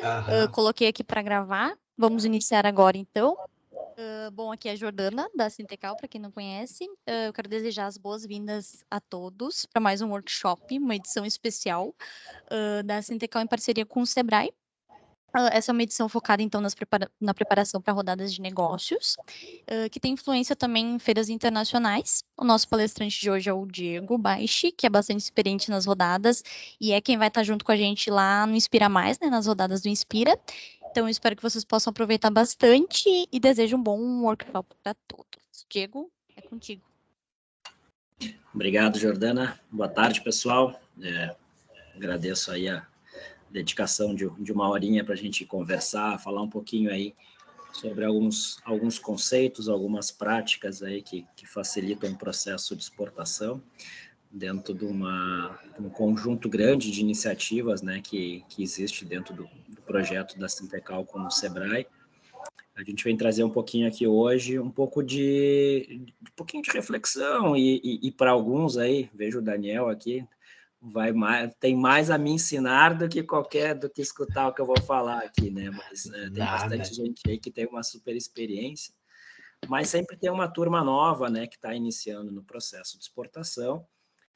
Aham. Coloquei aqui para gravar. Vamos iniciar agora, então. Bom, aqui é a Jordana, da Sintecal, para quem não conhece. Eu quero desejar as boas-vindas a todos para mais um workshop, uma edição especial da Sintecal em parceria com o Sebrae. Essa é uma edição focada, então, na preparação para rodadas de negócios, que tem influência também em feiras internacionais. O nosso palestrante de hoje é o Diego Baixi, que é bastante experiente nas rodadas e é quem vai estar junto com a gente lá no Inspira Mais, né, nas rodadas do Inspira. Então, eu espero que vocês possam aproveitar bastante e desejo um bom workshop para todos. Diego, é contigo. Obrigado, Jordana. Boa tarde, pessoal. Agradeço aí a dedicação de uma horinha para a gente conversar, falar um pouquinho aí sobre alguns conceitos, algumas práticas aí que facilitam o processo de exportação dentro de um conjunto grande de iniciativas, né, que existe dentro do projeto da Sintecal com o Sebrae. A gente vem trazer um pouquinho aqui hoje, um pouquinho de reflexão e para alguns aí, vejo o Daniel aqui, tem mais a me ensinar do que escutar o que eu vou falar aqui, né? Mas tem bastante gente aí que tem uma super experiência, mas sempre tem uma turma nova, né, que está iniciando no processo de exportação,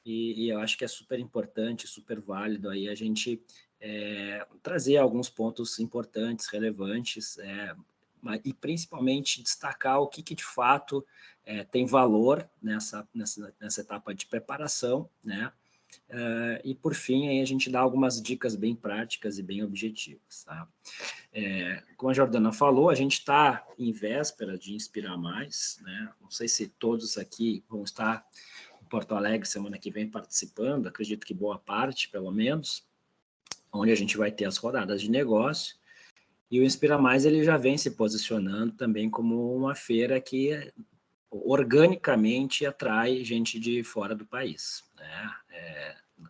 e eu acho que é super importante, super válido aí a gente trazer alguns pontos importantes, relevantes, e principalmente destacar o que de fato tem valor nessa etapa de preparação, né? E por fim, aí a gente dá algumas dicas bem práticas e bem objetivas, tá? Como a Jordana falou, a gente está em véspera de Inspirar Mais, né? Não sei se todos aqui vão estar em Porto Alegre semana que vem participando, acredito que boa parte, pelo menos, onde a gente vai ter as rodadas de negócio. E o Inspira Mais ele já vem se posicionando também como uma feira que organicamente atrai gente de fora do país, né?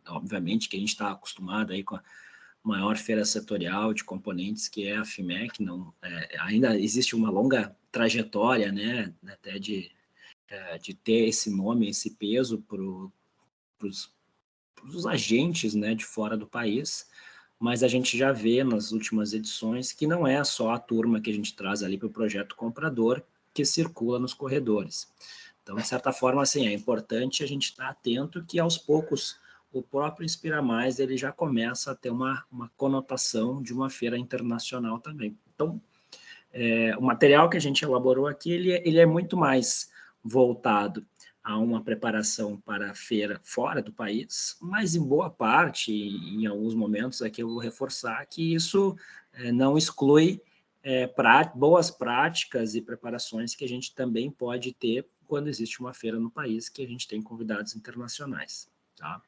Obviamente que a gente está acostumado aí com a maior feira setorial de componentes, que é a FIMEC, ainda existe uma longa trajetória, né, até de ter esse nome, esse peso para os agentes, né, de fora do país, mas a gente já vê nas últimas edições que não é só a turma que a gente traz ali para o projeto comprador que circula nos corredores. Então, de certa forma, assim, é importante a gente estar atento que, aos poucos, o próprio Inspira Mais ele já começa a ter uma conotação de uma feira internacional também. Então, o material que a gente elaborou aqui, ele é muito mais voltado a uma preparação para a feira fora do país, mas em boa parte, em alguns momentos aqui eu vou reforçar que isso não exclui boas práticas e preparações que a gente também pode ter quando existe uma feira no país, que a gente tem convidados internacionais, tá?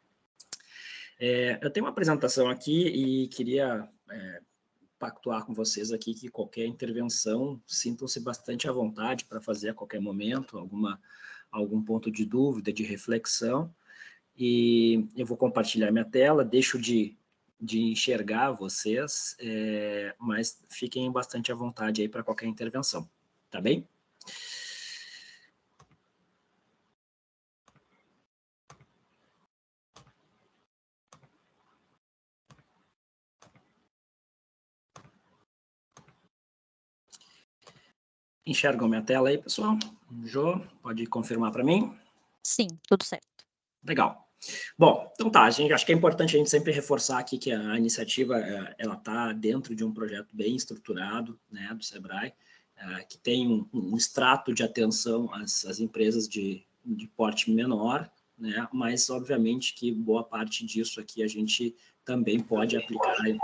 Eu tenho uma apresentação aqui e queria pactuar com vocês aqui que qualquer intervenção, sintam-se bastante à vontade para fazer a qualquer momento, algum ponto de dúvida, de reflexão, e eu vou compartilhar minha tela, deixo de enxergar vocês, mas fiquem bastante à vontade aí para qualquer intervenção, tá bem? Enxergam minha tela aí, pessoal? Jô, pode confirmar para mim? Sim, tudo certo. Legal. Bom, então tá, acho que é importante a gente sempre reforçar aqui que a iniciativa, ela está dentro de um projeto bem estruturado, né, do Sebrae, que tem um extrato de atenção às empresas de porte menor, né, mas obviamente que boa parte disso aqui a gente também pode aplicar em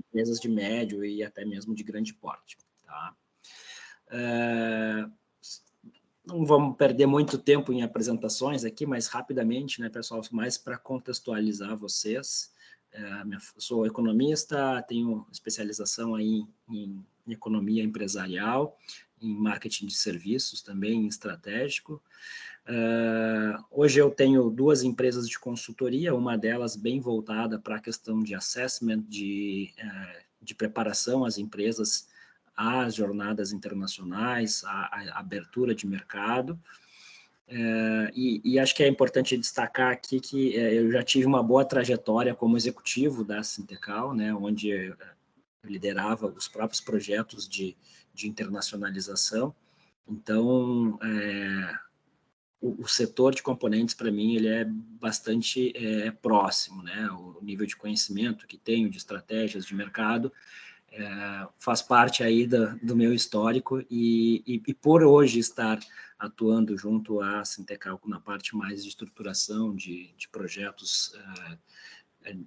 empresas de médio e até mesmo de grande porte, tá? Não vamos perder muito tempo em apresentações aqui, mas rapidamente, né, pessoal, mais para contextualizar vocês. Sou economista, tenho especialização aí em economia empresarial, em marketing de serviços também, em estratégico. Hoje eu tenho 2 empresas de consultoria, uma delas bem voltada para a questão de assessment, de preparação às empresas às jornadas internacionais, à abertura de mercado. E acho que é importante destacar aqui que eu já tive uma boa trajetória como executivo da Sintecal, né, onde eu liderava os próprios projetos de internacionalização. Então, o setor de componentes, para mim, ele é bastante próximo, né? O nível de conhecimento que tenho de estratégias de mercado faz parte aí do meu histórico e por hoje estar atuando junto à Sintecal na parte mais de estruturação de projetos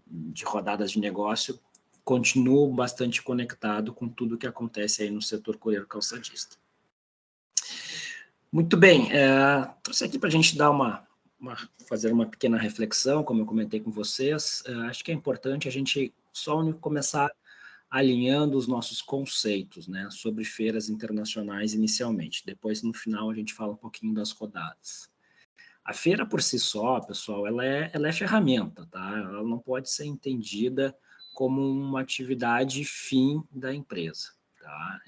de rodadas de negócio, continuo bastante conectado com tudo que acontece aí no setor coreiro calçadista. Muito bem, trouxe aqui para a gente dar fazer uma pequena reflexão, como eu comentei com vocês. Acho que é importante a gente só começar alinhando os nossos conceitos, né, sobre feiras internacionais inicialmente. Depois, no final, a gente fala um pouquinho das rodadas. A feira por si só, pessoal, ela é ferramenta, tá? Ela não pode ser entendida como uma atividade fim da empresa, tá?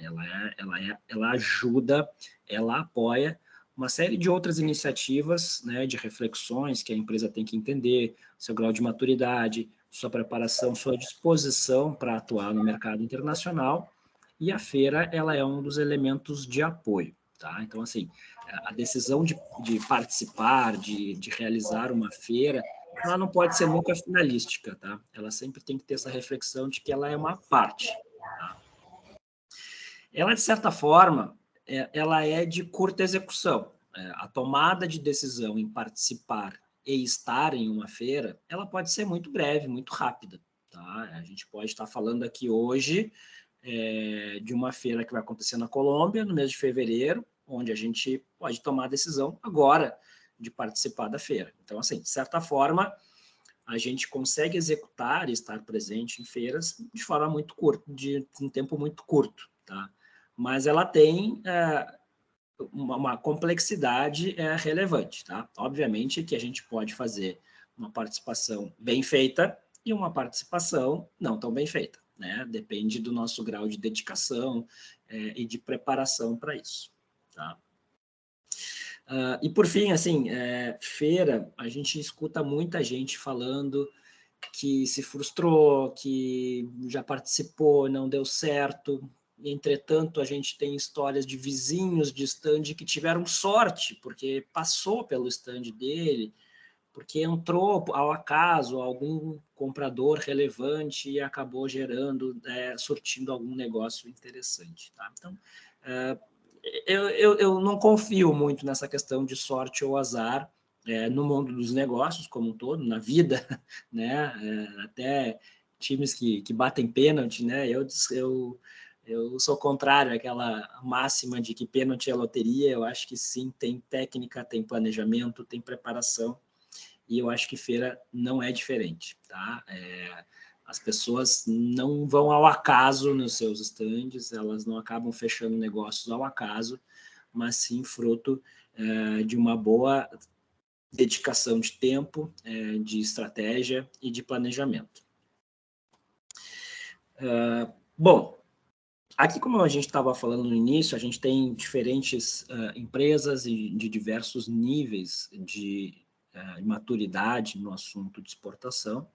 Ela ajuda, ela apoia uma série de outras iniciativas, né, de reflexões que a empresa tem que entender, seu grau de maturidade, sua preparação, sua disposição para atuar no mercado internacional, e a feira ela é um dos elementos de apoio, tá? Então, assim, a decisão de participar, de realizar uma feira, ela não pode ser nunca finalística, tá? Ela sempre tem que ter essa reflexão de que ela é uma parte, tá? Ela, de certa forma, ela é de curta execução. A tomada de decisão em participar e estar em uma feira, ela pode ser muito breve, muito rápida, tá? A gente pode estar falando aqui hoje de uma feira que vai acontecer na Colômbia, no mês de fevereiro, onde a gente pode tomar a decisão agora de participar da feira. Então, assim, de certa forma, a gente consegue executar e estar presente em feiras de forma muito curta, de um tempo muito curto, tá? Mas ela tem uma complexidade relevante, tá? Obviamente que a gente pode fazer uma participação bem feita e uma participação não tão bem feita, né? Depende do nosso grau de dedicação e de preparação para isso, tá? E por fim, assim, feira, a gente escuta muita gente falando que se frustrou, que já participou, não deu certo. Entretanto, a gente tem histórias de vizinhos de stand que tiveram sorte, porque passou pelo stand dele, porque entrou ao acaso algum comprador relevante e acabou gerando, surtindo algum negócio interessante. Tá? Então, eu não confio muito nessa questão de sorte ou azar, no mundo dos negócios como um todo, na vida, né? Até times que batem pênalti, né? Eu sou contrário àquela máxima de que pênalti é loteria. Eu acho que sim, tem técnica, tem planejamento, tem preparação, e eu acho que feira não é diferente, tá? As pessoas não vão ao acaso nos seus estandes, elas não acabam fechando negócios ao acaso, mas sim fruto de uma boa dedicação de tempo, de estratégia e de planejamento. Bom, aqui, como a gente estava falando no início, a gente tem diferentes empresas de diversos níveis de maturidade no assunto de exportação.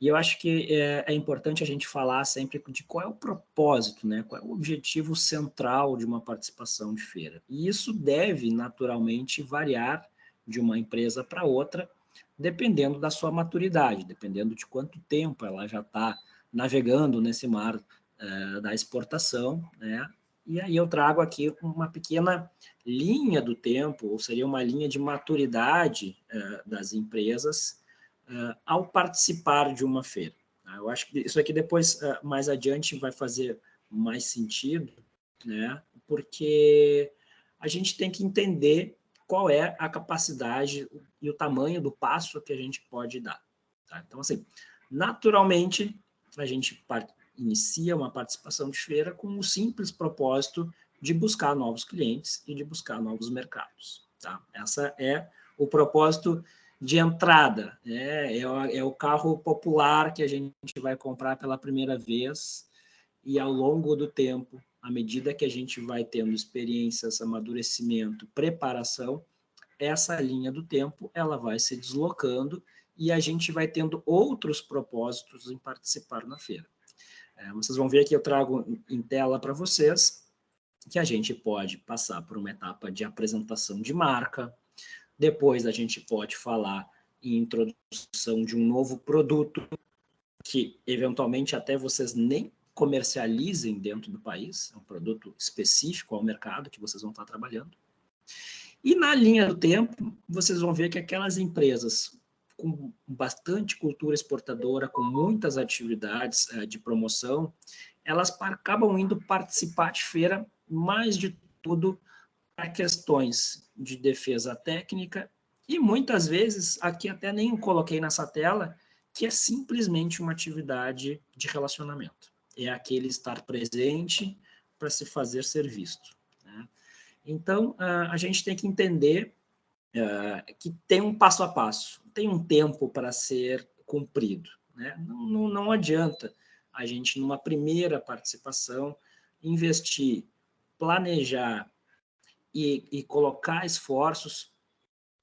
E eu acho que é importante a gente falar sempre de qual é o propósito, né? Qual é o objetivo central de uma participação de feira. E isso deve, naturalmente, variar de uma empresa para outra, dependendo da sua maturidade, dependendo de quanto tempo ela já está navegando nesse mar da exportação, né? E aí eu trago aqui uma pequena linha do tempo, ou seria uma linha de maturidade das empresas ao participar de uma feira. Eu acho que isso aqui depois, mais adiante, vai fazer mais sentido, né? Porque a gente tem que entender qual é a capacidade e o tamanho do passo que a gente pode dar. Tá? Então, assim, naturalmente, a gente inicia uma participação de feira com o simples propósito de buscar novos clientes e de buscar novos mercados. Tá? Essa é o propósito de entrada, é o carro popular que a gente vai comprar pela primeira vez, e ao longo do tempo, à medida que a gente vai tendo experiências, amadurecimento, preparação, essa linha do tempo ela vai se deslocando e a gente vai tendo outros propósitos em participar na feira. Vocês vão ver que eu trago em tela para vocês que a gente pode passar por uma etapa de apresentação de marca, depois a gente pode falar em introdução de um novo produto que, eventualmente, até vocês nem comercializem dentro do país, é um produto específico ao mercado que vocês vão estar trabalhando. E na linha do tempo, vocês vão ver que aquelas empresas com bastante cultura exportadora, com muitas atividades de promoção, elas acabam indo participar de feira, mais de tudo, para questões de defesa técnica e, muitas vezes, aqui até nem coloquei nessa tela, que é simplesmente uma atividade de relacionamento. É aquele estar presente para se fazer ser visto, né? Então, a gente tem que entender que tem um passo a passo, tem um tempo para ser cumprido, né? Não adianta a gente, numa primeira participação, investir, planejar e colocar esforços,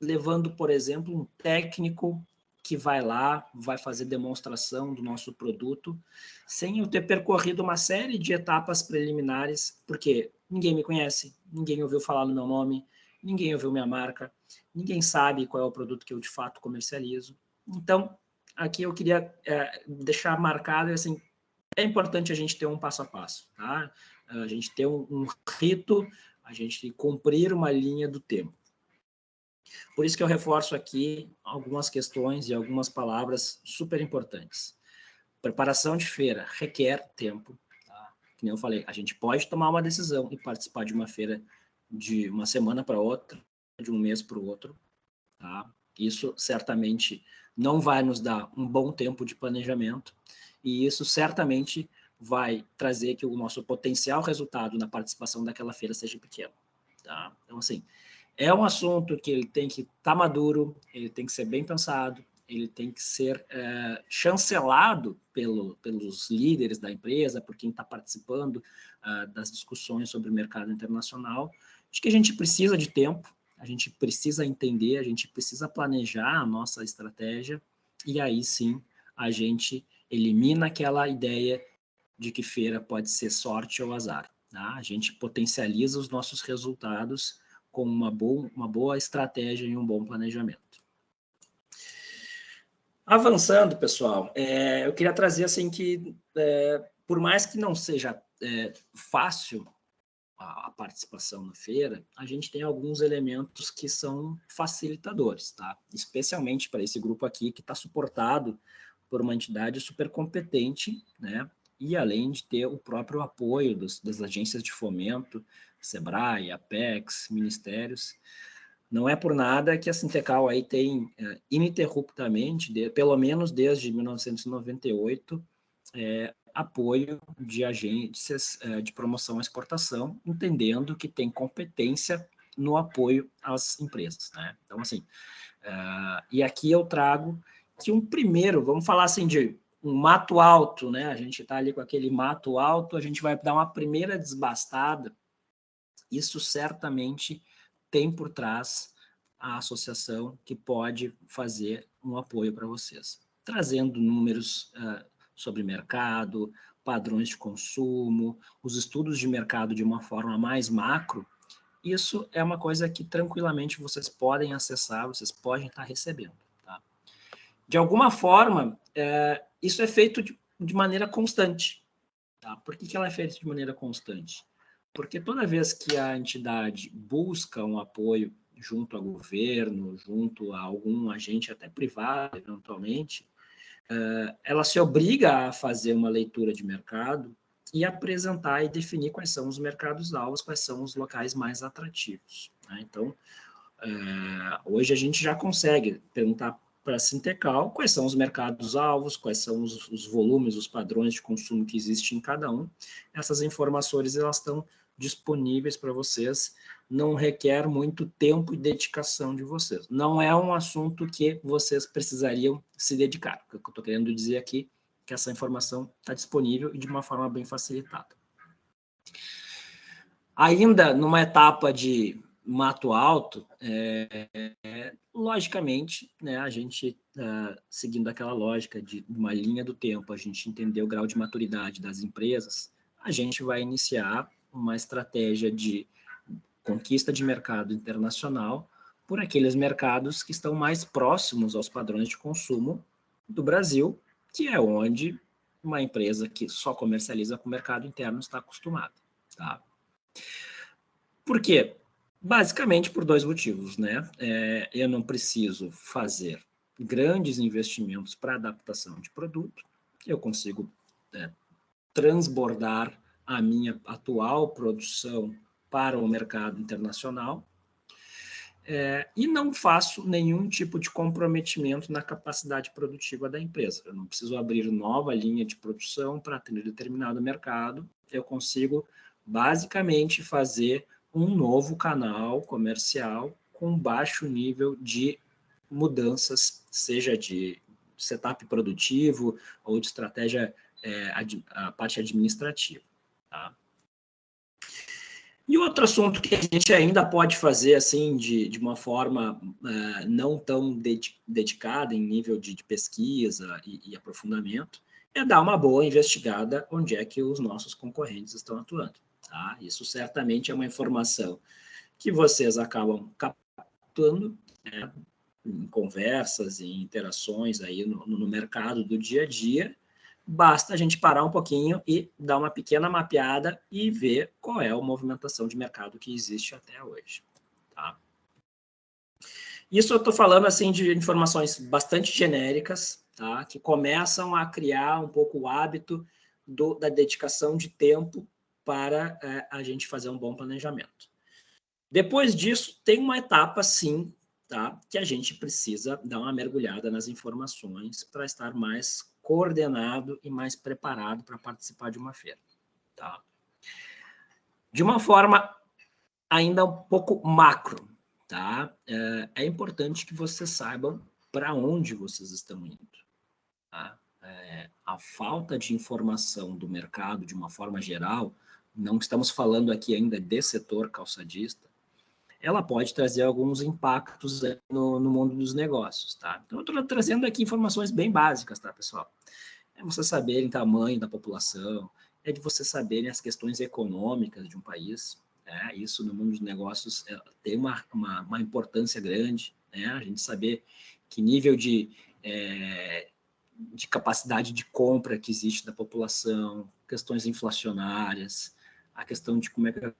levando, por exemplo, um técnico que vai lá, vai fazer demonstração do nosso produto, sem eu ter percorrido uma série de etapas preliminares, porque ninguém me conhece, ninguém ouviu falar no meu nome, ninguém ouviu minha marca, ninguém sabe qual é o produto que eu de fato comercializo. Então, aqui eu queria deixar marcado, assim, é importante a gente ter um passo a passo, tá? A gente ter um rito, a gente cumprir uma linha do tempo. Por isso que eu reforço aqui algumas questões e algumas palavras super importantes. Preparação de feira requer tempo, tá? Como eu falei, a gente pode tomar uma decisão e participar de uma feira de uma semana para outra, de um mês para o outro, tá? Isso certamente não vai nos dar um bom tempo de planejamento e isso certamente vai trazer que o nosso potencial resultado na participação daquela feira seja pequeno, tá? Então, assim, é um assunto que ele tem que estar maduro, ele tem que ser bem pensado, ele tem que ser chancelado pelos líderes da empresa, por quem está participando das discussões sobre o mercado internacional. Acho que a gente precisa de tempo, a gente precisa entender, a gente precisa planejar a nossa estratégia, e aí sim a gente elimina aquela ideia de que feira pode ser sorte ou azar, tá? A gente potencializa os nossos resultados com uma boa estratégia e um bom planejamento. Avançando, pessoal, eu queria trazer assim que, por mais que não seja fácil a participação na feira, a gente tem alguns elementos que são facilitadores, tá? Especialmente para esse grupo aqui que está suportado por uma entidade super competente, né? E além de ter o próprio apoio das agências de fomento, Sebrae, Apex, ministérios. Não é por nada que a Sintecal aí tem ininterruptamente, pelo menos desde 1998, apoio de agências de promoção à exportação, entendendo que tem competência no apoio às empresas, né? Então, assim, e aqui eu trago que vamos falar assim de um mato alto, né? A gente está ali com aquele mato alto, a gente vai dar uma primeira desbastada. Isso certamente tem por trás a associação que pode fazer um apoio para vocês, trazendo números sobre mercado, padrões de consumo, os estudos de mercado de uma forma mais macro. Isso é uma coisa que tranquilamente vocês podem acessar, vocês podem estar recebendo, tá? De alguma forma, isso é feito de maneira constante, tá? Por que ela é feita de maneira constante? Porque toda vez que a entidade busca um apoio junto ao governo, junto a algum agente até privado, eventualmente, ela se obriga a fazer uma leitura de mercado e apresentar e definir quais são os mercados-alvos, quais são os locais mais atrativos, né? Então, hoje a gente já consegue perguntar para a Sintecal quais são os mercados-alvos, quais são os volumes, os padrões de consumo que existem em cada um. Essas informações elas estão disponíveis para vocês, não requer muito tempo e dedicação de vocês. Não é um assunto que vocês precisariam se dedicar. O que eu estou querendo dizer aqui é que essa informação está disponível e de uma forma bem facilitada. Ainda numa etapa de Mato Alto, logicamente, né, a gente, seguindo aquela lógica de uma linha do tempo, a gente entender o grau de maturidade das empresas, a gente vai iniciar uma estratégia de conquista de mercado internacional por aqueles mercados que estão mais próximos aos padrões de consumo do Brasil, que é onde uma empresa que só comercializa com o mercado interno está acostumada. Tá? Por quê? Basicamente por dois motivos, né? Eu não preciso fazer grandes investimentos para adaptação de produto, eu consigo transbordar a minha atual produção para o mercado internacional, e não faço nenhum tipo de comprometimento na capacidade produtiva da empresa. Eu não preciso abrir nova linha de produção para atender determinado mercado, eu consigo basicamente fazer um novo canal comercial com baixo nível de mudanças, seja de setup produtivo ou de estratégia, a parte administrativa. Tá? E outro assunto que a gente ainda pode fazer assim de uma forma não tão dedicada em nível de pesquisa e aprofundamento é dar uma boa investigada onde é que os nossos concorrentes estão atuando. Tá? Isso certamente é uma informação que vocês acabam captando, né, em conversas e interações aí no mercado do dia a dia. Basta a gente parar um pouquinho e dar uma pequena mapeada e ver qual é a movimentação de mercado que existe até hoje. Tá? Isso eu estou falando assim de informações bastante genéricas, tá? Que começam a criar um pouco o hábito da dedicação de tempo para a gente fazer um bom planejamento. Depois disso, tem uma etapa, sim, tá? Que a gente precisa dar uma mergulhada nas informações para estar mais coordenado e mais preparado para participar de uma feira. Tá? De uma forma ainda um pouco macro, tá? É importante que vocês saibam para onde vocês estão indo. Tá? A falta de informação do mercado, de uma forma geral, não estamos falando aqui ainda de setor calçadista, ela pode trazer alguns impactos no mundo dos negócios, tá? Então, eu estou trazendo aqui informações bem básicas, tá, pessoal? É vocês saberem o tamanho da população, é de vocês saberem as questões econômicas de um país, né? Isso no mundo dos negócios tem uma importância grande, né? A gente saber que nível de capacidade de compra que existe da população, questões inflacionárias, a questão de como é que é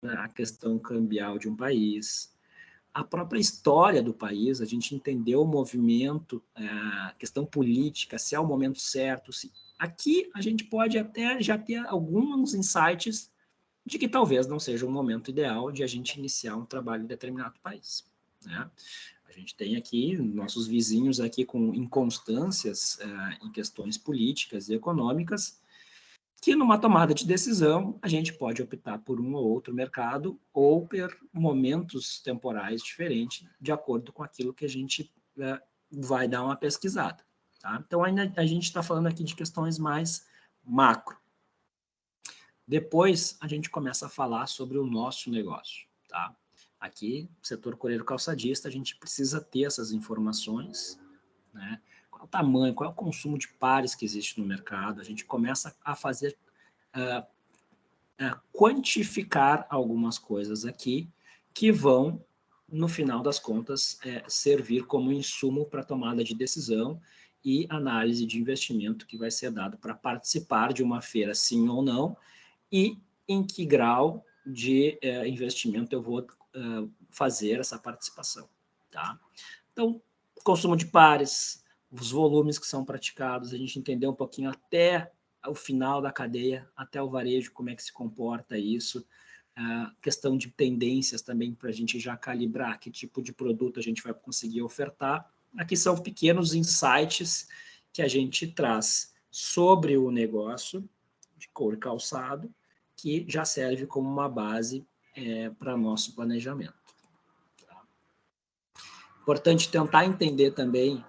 a questão cambial de um país, a própria história do país, a gente entendeu o movimento, a questão política, se é o momento certo. Aqui a gente pode até já ter alguns insights de que talvez não seja o momento ideal de a gente iniciar um trabalho em determinado país. Né? A gente tem aqui nossos vizinhos aqui com inconstâncias em questões políticas e econômicas, que numa tomada de decisão a gente pode optar por um ou outro mercado ou por momentos temporais diferentes, de acordo com aquilo que a gente vai dar uma pesquisada. Tá? Então, ainda a gente está falando aqui de questões mais macro. Depois, a gente começa a falar sobre o nosso negócio. Tá? Aqui, setor coreiro calçadista, a gente precisa ter essas informações, né? Qual é o tamanho, qual é o consumo de pares que existe no mercado, a gente começa a fazer, quantificar algumas coisas aqui que vão, no final das contas, servir como insumo para tomada de decisão e análise de investimento que vai ser dado para participar de uma feira, sim ou não, e em que grau de investimento eu vou fazer essa participação. Tá? Então, consumo de pares, os volumes que são praticados, a gente entender um pouquinho até o final da cadeia, até o varejo, como é que se comporta isso, questão de tendências também para a gente já calibrar que tipo de produto a gente vai conseguir ofertar. Aqui são pequenos insights que a gente traz sobre o negócio de couro e calçado, que já serve como uma base para nosso planejamento. Importante tentar entender também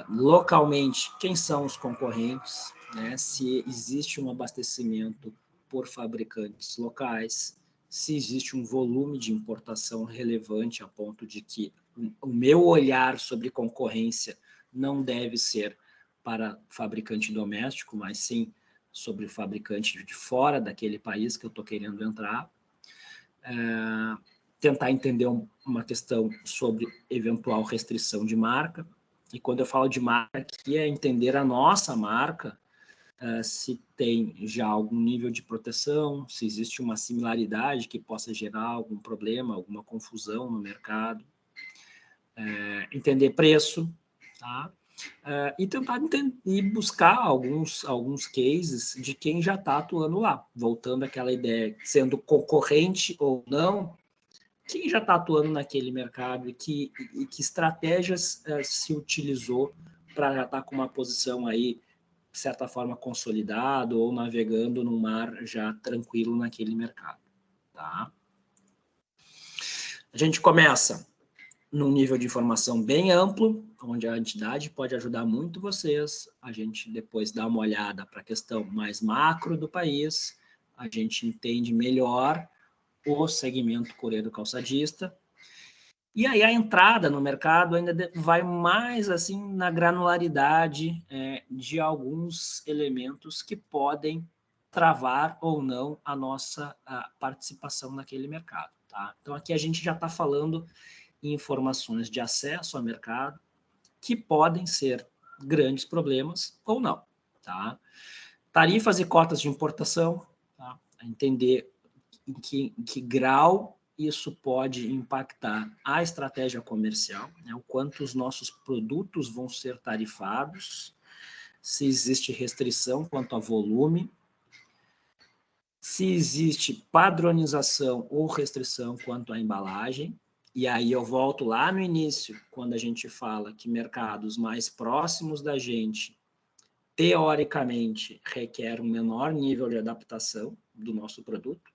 localmente quem são os concorrentes, né? Se existe um abastecimento por fabricantes locais, se existe um volume de importação relevante a ponto de que o meu olhar sobre concorrência não deve ser para fabricante doméstico, mas sim sobre o fabricante de fora daquele país que eu estou querendo entrar. Tentar entender uma questão sobre eventual restrição de marca. E quando eu falo de marca aqui, é entender a nossa marca, se tem já algum nível de proteção, se existe uma similaridade que possa gerar algum problema, alguma confusão no mercado. Entender preço, tá? E tentar e buscar alguns cases de quem já está atuando lá. Voltando àquela ideia, sendo concorrente ou não, quem já está atuando naquele mercado e que estratégias se utilizou para já estar com uma posição aí, de certa forma, consolidado ou navegando num mar já tranquilo naquele mercado. Tá? A gente começa num nível de informação bem amplo, onde a entidade pode ajudar muito vocês. A gente depois dá uma olhada para a questão mais macro do país, a gente entende melhor o segmento coreiro calçadista, e aí a entrada no mercado ainda vai mais assim na granularidade de alguns elementos que podem travar ou não a nossa participação naquele mercado. Tá? Então aqui a gente já está falando em informações de acesso ao mercado que podem ser grandes problemas ou não. Tá? Tarifas e cotas de importação, tá? Entender em que grau isso pode impactar a estratégia comercial, né? O quanto os nossos produtos vão ser tarifados, se existe restrição quanto a volume, se existe padronização ou restrição quanto à embalagem. E aí eu volto lá no início, quando a gente fala que mercados mais próximos da gente, teoricamente, requer um menor nível de adaptação do nosso produto,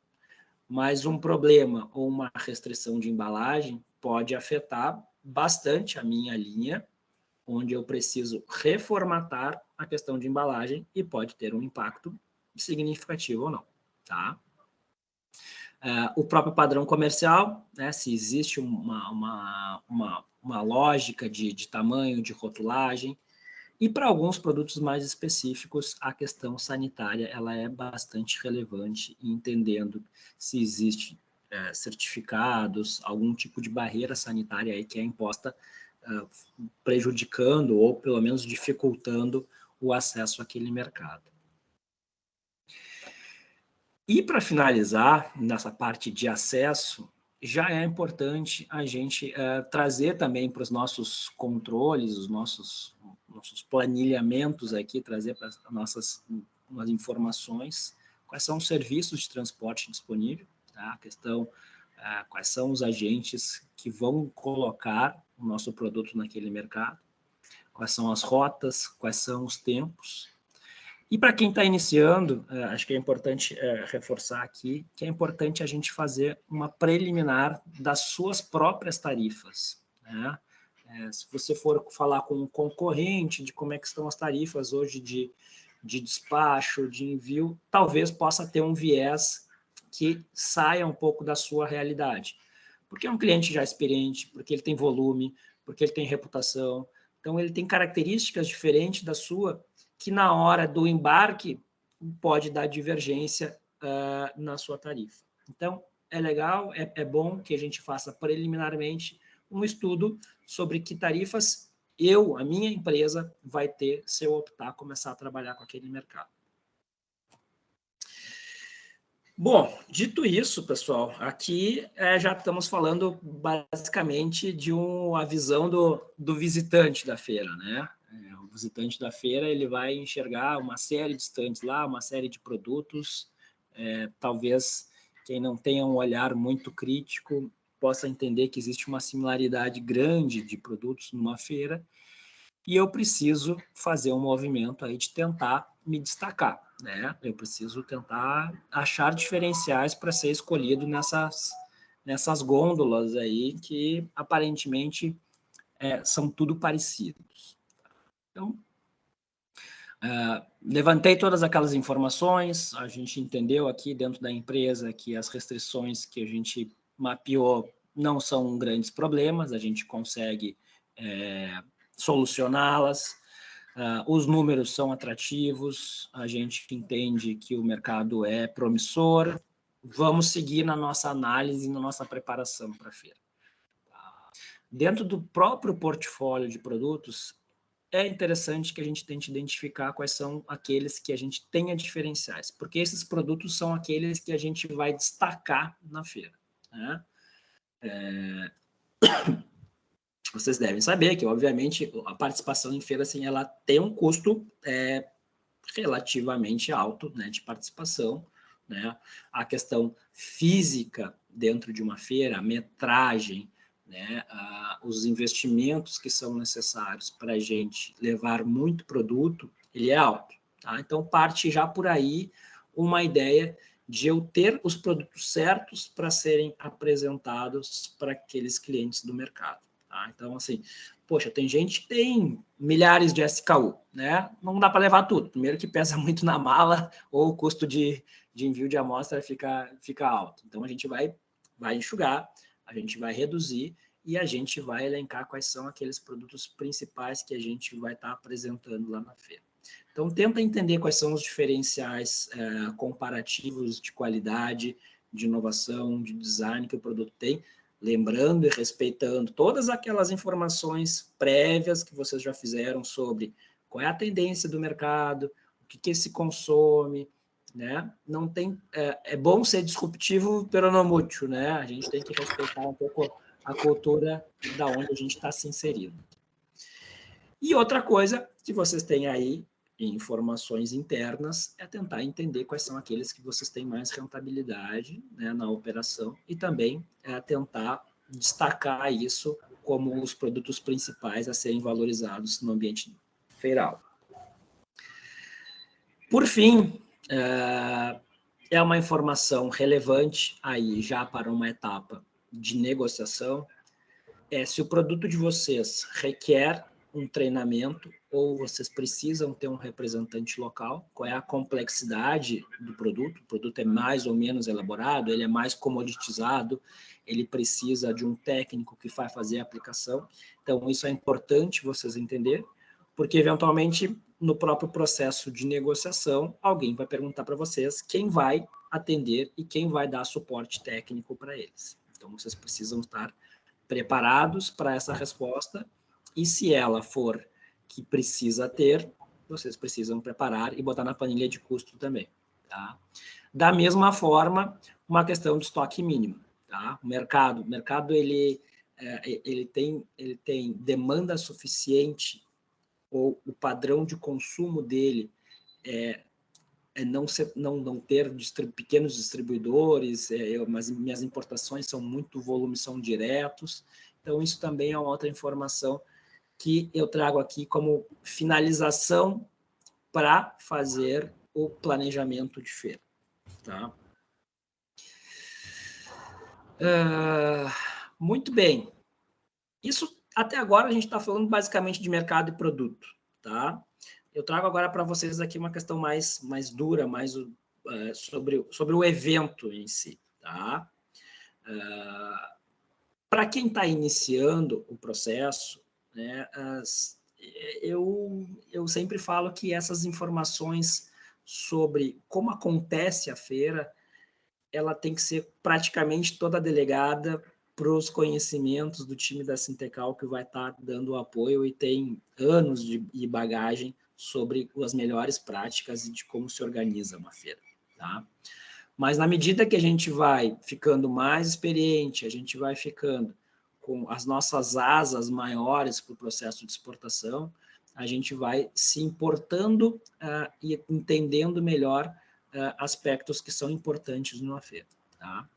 mas um problema ou uma restrição de embalagem pode afetar bastante a minha linha, onde eu preciso reformatar a questão de embalagem e pode ter um impacto significativo ou não. Tá? O próprio padrão comercial, né, se existe uma lógica de tamanho, de rotulagem, e para alguns produtos mais específicos, a questão sanitária ela é bastante relevante, entendendo se existe certificados, algum tipo de barreira sanitária aí que é imposta, prejudicando ou pelo menos dificultando o acesso àquele mercado. E para finalizar, nessa parte de acesso, já é importante a gente trazer também para os nossos controles, os nossos planilhamentos aqui, trazer para as nossas informações, quais são os serviços de transporte disponíveis, tá? A questão, quais são os agentes que vão colocar o nosso produto naquele mercado, quais são as rotas, quais são os tempos. E para quem está iniciando, acho que é importante reforçar aqui que é importante a gente fazer uma preliminar das suas próprias tarifas. Né? Se você for falar com um concorrente de como é que estão as tarifas hoje de despacho, de envio, talvez possa ter um viés que saia um pouco da sua realidade. Porque é um cliente já experiente, porque ele tem volume, porque ele tem reputação, então ele tem características diferentes da sua, que na hora do embarque pode dar divergência na sua tarifa. Então, é legal, é bom que a gente faça preliminarmente um estudo sobre que tarifas a minha empresa, vai ter se eu optar começar a trabalhar com aquele mercado. Bom, dito isso, pessoal, aqui já estamos falando basicamente de a visão do visitante da feira, né? O visitante da feira ele vai enxergar uma série de estandes lá, uma série de produtos. Talvez quem não tenha um olhar muito crítico possa entender que existe uma similaridade grande de produtos numa feira e eu preciso fazer um movimento aí de tentar me destacar, né? Eu preciso tentar achar diferenciais para ser escolhido nessas gôndolas aí que aparentemente são tudo parecidos. Então, Levantei todas aquelas informações, a gente entendeu aqui dentro da empresa que as restrições que a gente mapeou não são grandes problemas, a gente consegue solucioná-las, os números são atrativos, a gente entende que o mercado é promissor, vamos seguir na nossa análise e na nossa preparação para a feira. Dentro do próprio portfólio de produtos, é interessante que a gente tente identificar quais são aqueles que a gente tenha diferenciais, porque esses produtos são aqueles que a gente vai destacar na feira, né? Vocês devem saber que, obviamente, a participação em feira, assim, ela tem um custo relativamente alto, né, de participação, né? A questão física dentro de uma feira, a metragem, né, os investimentos que são necessários para a gente levar muito produto, ele é alto. Tá? Então, parte já por aí uma ideia de eu ter os produtos certos para serem apresentados para aqueles clientes do mercado. Tá? Então, assim, poxa, tem gente que tem milhares de SKU, né? Não dá para levar tudo. Primeiro que pesa muito na mala ou o custo de envio de amostra fica alto. Então, a gente vai enxugar, a gente vai reduzir e a gente vai elencar quais são aqueles produtos principais que a gente vai estar apresentando lá na feira. Então, tenta entender quais são os diferenciais comparativos de qualidade, de inovação, de design que o produto tem, lembrando e respeitando todas aquelas informações prévias que vocês já fizeram sobre qual é a tendência do mercado, o que se consome, né? Não tem, é bom ser disruptivo, pero não muito, né? A gente tem que respeitar um pouco a cultura da onde a gente está se inserindo. E outra coisa que vocês têm aí, informações internas, é tentar entender quais são aqueles que vocês têm mais rentabilidade, né, na operação e também tentar destacar isso como os produtos principais a serem valorizados no ambiente feiral. Por fim, é uma informação relevante aí já para uma etapa de negociação, se o produto de vocês requer um treinamento ou vocês precisam ter um representante local, qual é a complexidade do produto, o produto é mais ou menos elaborado, ele é mais comoditizado, ele precisa de um técnico que vai fazer a aplicação, então isso é importante vocês entenderem, porque eventualmente no próprio processo de negociação, alguém vai perguntar para vocês quem vai atender e quem vai dar suporte técnico para eles. Então vocês precisam estar preparados para essa resposta, e se ela for que precisa ter, vocês precisam preparar e botar na planilha de custo também. Tá? Da mesma forma, uma questão de estoque mínimo. Tá? O mercado ele tem demanda suficiente, ou o padrão de consumo dele não ter pequenos distribuidores, mas minhas importações são muito volume, são diretos. Então, isso também é uma outra informação que eu trago aqui como finalização para fazer o planejamento de feira. Tá? Muito bem. Isso, até agora, a gente está falando basicamente de mercado e produto. Tá? Eu trago agora para vocês aqui uma questão mais dura, mais sobre o evento em si. Tá? Para quem está iniciando o processo, né, eu sempre falo que essas informações sobre como acontece a feira, ela tem que ser praticamente toda delegada para os conhecimentos do time da Sintecal, que vai estar dando o apoio e tem anos de bagagem sobre as melhores práticas e de como se organiza uma feira. Tá? Mas na medida que a gente vai ficando mais experiente, a gente vai ficando com as nossas asas maiores para o processo de exportação, a gente vai se importando e entendendo melhor aspectos que são importantes numa feira. Tá?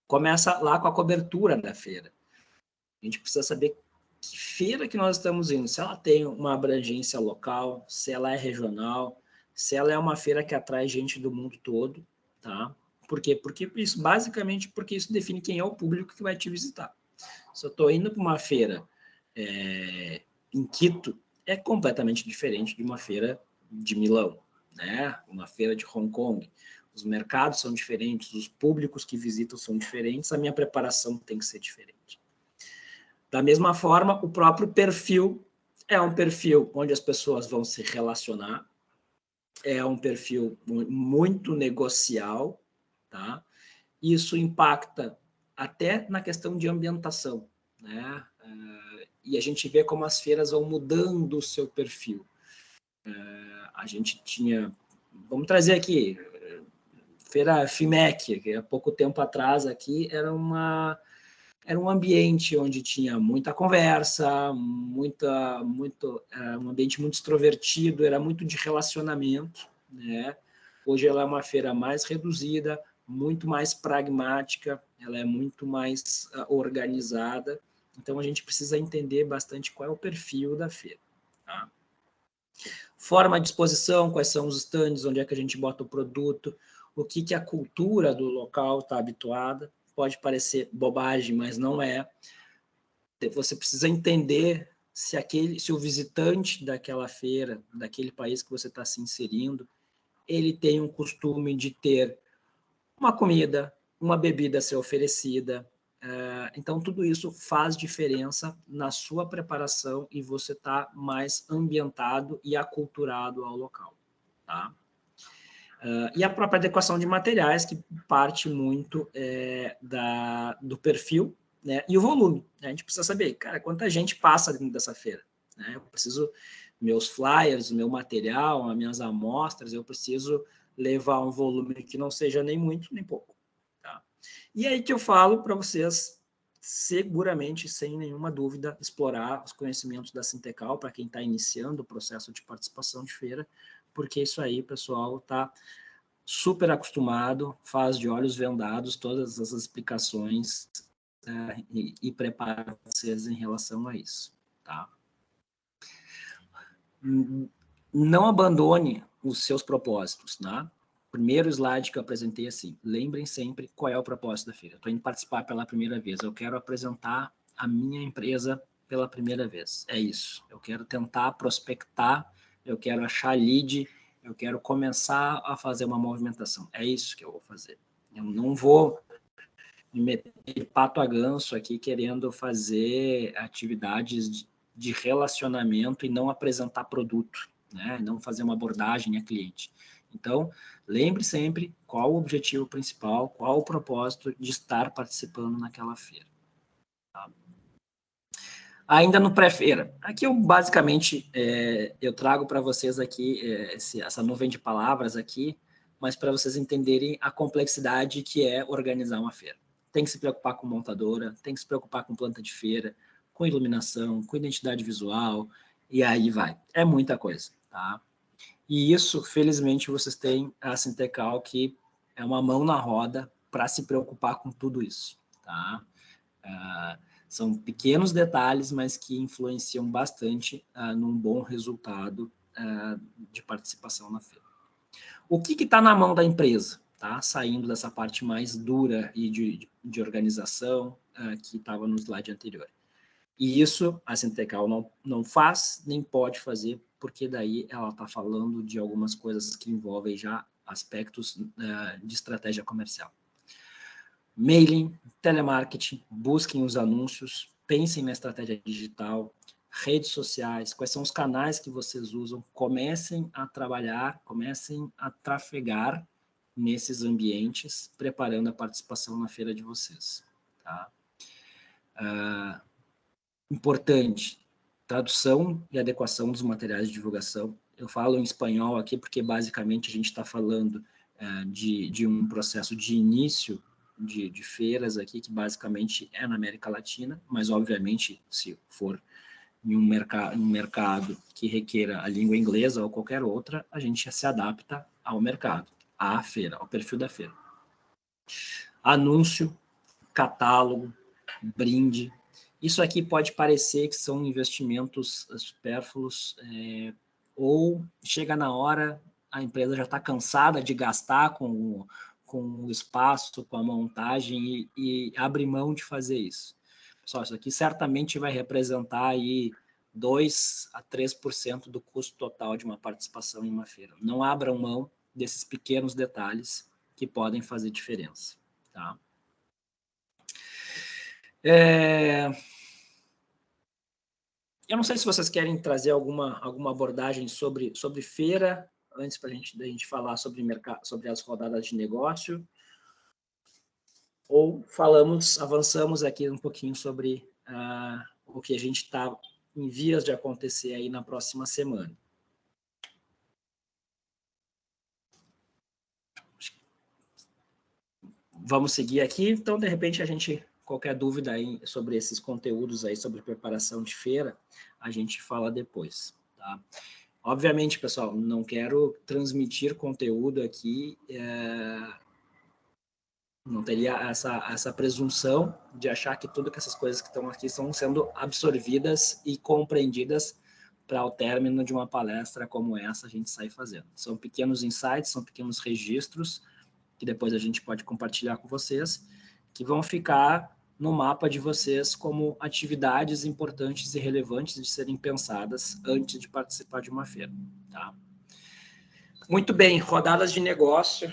Começa lá com a cobertura da feira. A gente precisa saber que feira que nós estamos indo, se ela tem uma abrangência local, se ela é regional, se ela é uma feira que atrai gente do mundo todo. Tá? Por quê? Basicamente porque isso define quem é o público que vai te visitar. Se eu estou indo para uma feira em Quito, é completamente diferente de uma feira de Milão, né? Uma feira de Hong Kong. Os mercados são diferentes, os públicos que visitam são diferentes, a minha preparação tem que ser diferente. Da mesma forma, o próprio perfil é um perfil onde as pessoas vão se relacionar, é um perfil muito negocial, tá? Isso impacta até na questão de ambientação, né? E a gente vê como as feiras vão mudando o seu perfil. A gente tinha, vamos trazer aqui, feira FIMEC, que há pouco tempo atrás aqui era um ambiente onde tinha muita conversa, um ambiente muito extrovertido, era muito de relacionamento, né? Hoje ela é uma feira mais reduzida, muito mais pragmática, ela é muito mais organizada, então a gente precisa entender bastante qual é o perfil da feira, tá? Forma de exposição, quais são os stands, onde é que a gente bota o produto, o que a cultura do local está habituada. Pode parecer bobagem, mas não é. Você precisa entender se o visitante daquela feira, daquele país que você está se inserindo, ele tem um costume de ter uma comida, uma bebida a ser oferecida. Então, tudo isso faz diferença na sua preparação e você está mais ambientado e aculturado ao local. Tá? E a própria adequação de materiais, que parte muito do perfil, né, e o volume. A gente precisa saber, cara, quanta gente passa dentro dessa feira. Né? Eu preciso, meus flyers, meu material, as minhas amostras, eu preciso levar um volume que não seja nem muito, nem pouco. Tá? E aí que eu falo para vocês, seguramente, sem nenhuma dúvida, explorar os conhecimentos da Sintecal para quem está iniciando o processo de participação de feira, porque isso aí, pessoal, está super acostumado, faz de olhos vendados todas as explicações e prepara vocês em relação a isso. Tá? Não abandone os seus propósitos. Tá? Primeiro slide que eu apresentei assim, lembrem sempre qual é o propósito da feira. Estou indo participar pela primeira vez, eu quero apresentar a minha empresa pela primeira vez. É isso. Eu quero tentar prospectar, eu quero achar lead, eu quero começar a fazer uma movimentação. É isso que eu vou fazer. Eu não vou me meter de pato a ganso aqui querendo fazer atividades de relacionamento e não apresentar produto, né? Não fazer uma abordagem a cliente. Então, lembre sempre qual o objetivo principal, qual o propósito de estar participando naquela feira. Tá? Ainda no pré-feira. Aqui eu basicamente eu trago para vocês aqui essa nuvem de palavras aqui, mas para vocês entenderem a complexidade que é organizar uma feira. Tem que se preocupar com montadora, tem que se preocupar com planta de feira, com iluminação, com identidade visual, e aí vai. É muita coisa, tá? E isso, felizmente, vocês têm a Sintecal, que é uma mão na roda para se preocupar com tudo isso, tá? São pequenos detalhes, mas que influenciam bastante num bom resultado de participação na feira. O que está na mão da empresa? Tá? Saindo dessa parte mais dura e de organização que estava no slide anterior. E isso a Sintecal não faz, nem pode fazer, porque daí ela está falando de algumas coisas que envolvem já aspectos de estratégia comercial. Mailing, telemarketing, busquem os anúncios, pensem na estratégia digital, redes sociais, quais são os canais que vocês usam, comecem a trabalhar, comecem a trafegar nesses ambientes, preparando a participação na feira de vocês. Tá? Importante, tradução e adequação dos materiais de divulgação. Eu falo em espanhol aqui porque basicamente a gente está falando de um processo de início de feiras aqui, que basicamente é na América Latina, mas obviamente se for em um mercado que requeira a língua inglesa ou qualquer outra, a gente se adapta ao mercado, à feira, ao perfil da feira. Anúncio, catálogo, brinde. Isso aqui pode parecer que são investimentos supérfluos, ou chega na hora, a empresa já está cansada de gastar com o espaço, com a montagem e abre mão de fazer isso. Pessoal, isso aqui certamente vai representar aí 2 a 3% do custo total de uma participação em uma feira. Não abram mão desses pequenos detalhes que podem fazer diferença. Tá? Eu não sei se vocês querem trazer alguma abordagem sobre feira, antes da gente falar sobre mercado, sobre as rodadas de negócio, ou avançamos aqui um pouquinho sobre o que a gente está em vias de acontecer aí na próxima semana. Vamos seguir aqui, então, de repente, qualquer dúvida aí sobre esses conteúdos aí, sobre preparação de feira, a gente fala depois, tá? Obviamente, pessoal, não quero transmitir conteúdo aqui, não teria essa presunção de achar que tudo que essas coisas que estão aqui estão sendo absorvidas e compreendidas para o término de uma palestra como essa a gente sai fazendo. São pequenos insights, são pequenos registros que depois a gente pode compartilhar com vocês, que vão ficar no mapa de vocês como atividades importantes e relevantes de serem pensadas antes de participar de uma feira. Tá? Muito bem, rodadas de negócio.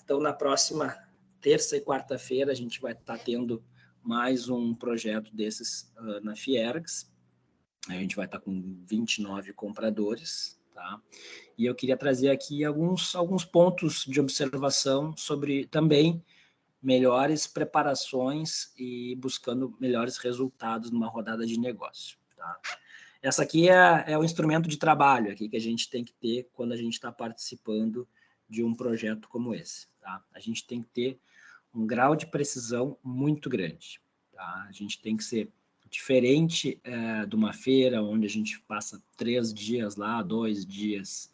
Então, na próxima terça e quarta-feira, a gente vai estar tendo mais um projeto desses na Fiergs. A gente vai estar com 29 compradores, tá? E eu queria trazer aqui alguns pontos de observação sobre também melhores preparações e buscando melhores resultados numa rodada de negócio, tá? Essa aqui é o instrumento de trabalho aqui que a gente tem que ter quando a gente está participando de um projeto como esse, tá? A gente tem que ter um grau de precisão muito grande, tá? A gente tem que ser diferente de uma feira onde a gente passa 3 dias lá, 2 dias,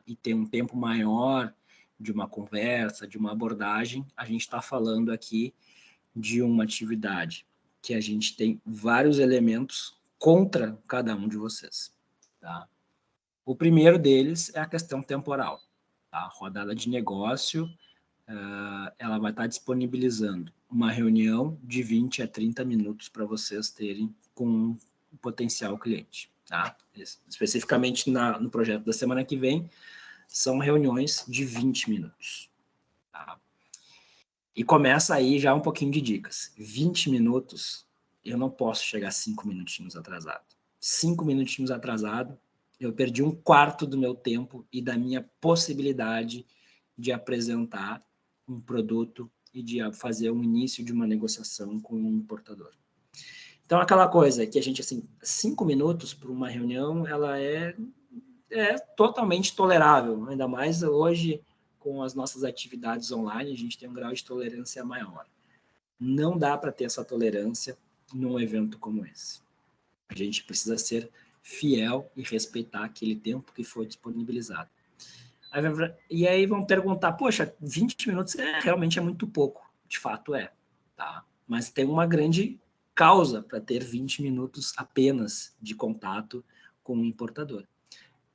e tem um tempo maior de uma conversa, de uma abordagem. A gente está falando aqui de uma atividade que a gente tem vários elementos contra cada um de vocês. Tá? O primeiro deles é a questão temporal. Tá? A rodada de negócio, ela vai estar disponibilizando uma reunião de 20 a 30 minutos para vocês terem com o potencial cliente. Tá? Especificamente no projeto da semana que vem, são reuniões de 20 minutos. Tá? E começa aí já um pouquinho de dicas. 20 minutos, eu não posso chegar 5 minutinhos atrasado. 5 minutinhos atrasado, eu perdi 1/4 do meu tempo e da minha possibilidade de apresentar um produto e de fazer o início de uma negociação com um importador. Então, aquela coisa que a gente, assim, 5 minutos para uma reunião, ela é totalmente tolerável, ainda mais hoje com as nossas atividades online, a gente tem um grau de tolerância maior. Não dá para ter essa tolerância num evento como esse. A gente precisa ser fiel e respeitar aquele tempo que foi disponibilizado. E aí vão perguntar, poxa, 20 minutos realmente é muito pouco. De fato é, tá? Mas tem uma grande causa para ter 20 minutos apenas de contato com o importador.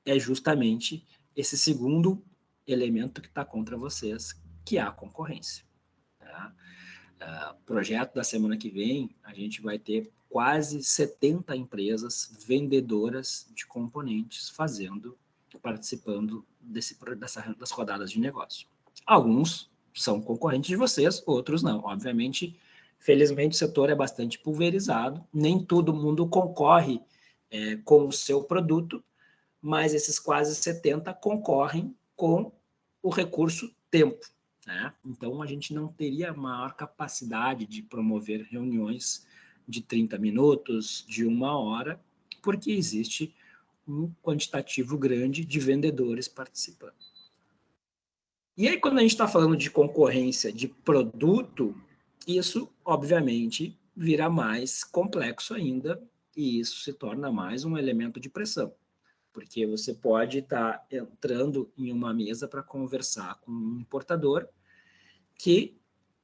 É justamente esse segundo elemento que está contra vocês, que é a concorrência. Tá? Projeto da semana que vem, a gente vai ter quase 70 empresas vendedoras de componentes participando das rodadas de negócio. Alguns são concorrentes de vocês, outros não. Obviamente, felizmente, o setor é bastante pulverizado, nem todo mundo concorre com o seu produto, mas esses quase 70 concorrem com o recurso tempo. Né? Então, a gente não teria maior capacidade de promover reuniões de 30 minutos, de 1 hora, porque existe um quantitativo grande de vendedores participando. E aí, quando a gente está falando de concorrência de produto, isso, obviamente, vira mais complexo ainda, e isso se torna mais um elemento de pressão. Porque você pode estar entrando em uma mesa para conversar com um importador que